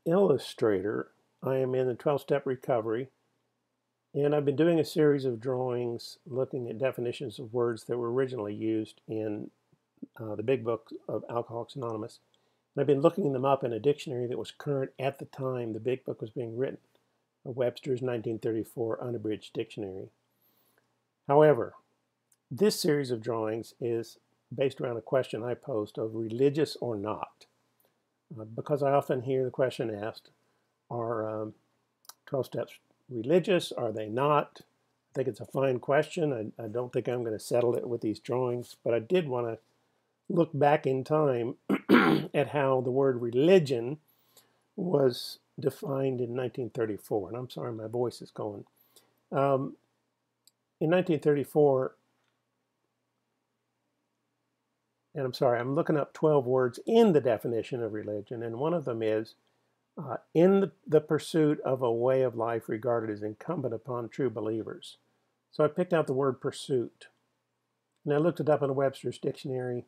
illustrator. I am in the 12-step recovery, and I've been doing a series of drawings looking at definitions of words that were originally used in the big book of Alcoholics Anonymous. And I've been looking them up in a dictionary that was current at the time the big book was being written, Webster's 1934 unabridged dictionary. However, this series of drawings is based around a question I posed of religious or not. Because I often hear the question asked, are 12 steps religious? Are they not? I think it's a fine question. I don't think I'm going to settle it with these drawings, but I did want to look back in time at how the word religion was defined in 1934. And I'm sorry, my voice is going. In 1934, and I'm sorry, I'm looking up 12 words in the definition of religion, and one of them is in the pursuit of a way of life regarded as incumbent upon true believers. So I picked out the word pursuit, and I looked it up in a Webster's dictionary.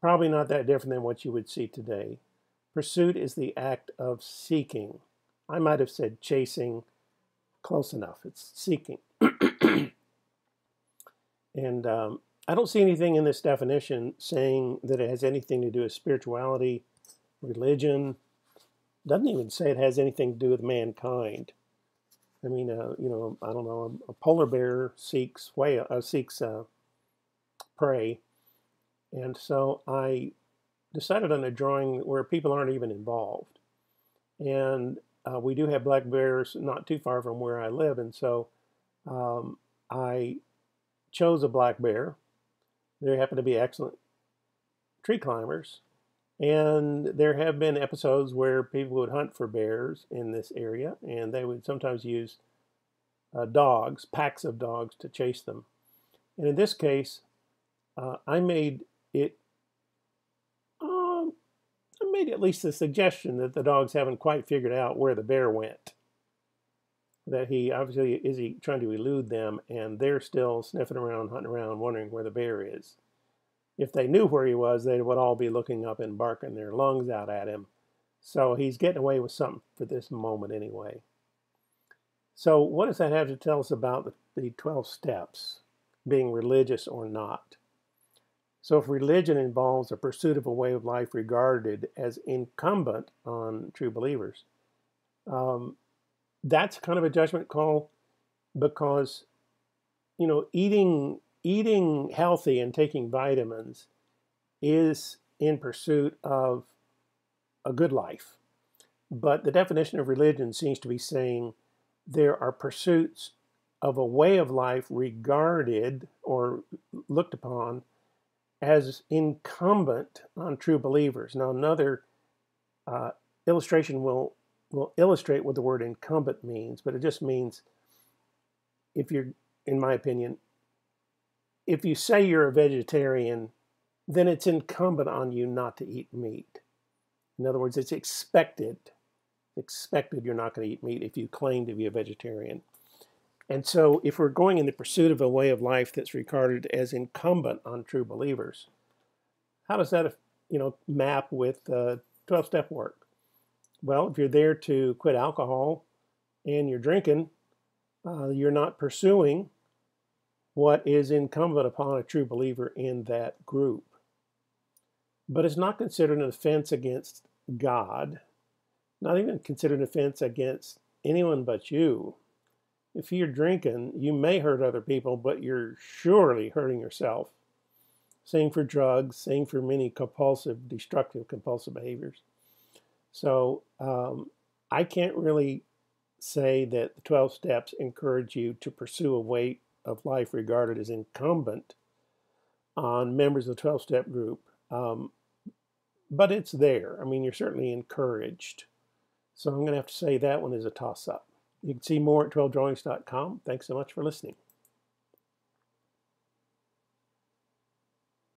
Probably not that different than what you would see today. Pursuit is the act of seeking. I might have said chasing, close enough. It's seeking. And I don't see anything in this definition saying that it has anything to do with spirituality, religion. It doesn't even say it has anything to do with mankind. I mean, I don't know. A polar bear seeks prey, and so I decided on a drawing where people aren't even involved. And we do have black bears not too far from where I live, and so I chose a black bear. They happen to be excellent tree climbers, and there have been episodes where people would hunt for bears in this area, and they would sometimes use dogs, packs of dogs, to chase them. And in this case, I made at least the suggestion that the dogs haven't quite figured out where the bear went. That he obviously is trying to elude them, and they're still sniffing around, hunting around, wondering where the bear is. If they knew where he was, they would all be looking up and barking their lungs out at him. So he's getting away with something for this moment anyway. So what does that have to tell us about the 12 steps, being religious or not? So if religion involves a pursuit of a way of life regarded as incumbent on true believers, that's kind of a judgment call, because eating healthy and taking vitamins is in pursuit of a good life. But the definition of religion seems to be saying there are pursuits of a way of life regarded or looked upon as incumbent on true believers. Now, another illustration will illustrate what the word incumbent means, but it just means, if you're, in my opinion, if you say you're a vegetarian, then it's incumbent on you not to eat meat. In other words, it's expected you're not going to eat meat if you claim to be a vegetarian. And so if we're going in the pursuit of a way of life that's regarded as incumbent on true believers, how does that map with 12-step work? Well, if you're there to quit alcohol and you're drinking, you're not pursuing what is incumbent upon a true believer in that group. But it's not considered an offense against God, not even considered an offense against anyone but you. If you're drinking, you may hurt other people, but you're surely hurting yourself. Same for drugs, same for many destructive compulsive behaviors. So I can't really say that the 12 steps encourage you to pursue a way of life regarded as incumbent on members of the 12-step group. But it's there. I mean, you're certainly encouraged. So I'm going to have to say that one is a toss-up. You can see more at 12drawings.com. Thanks so much for listening.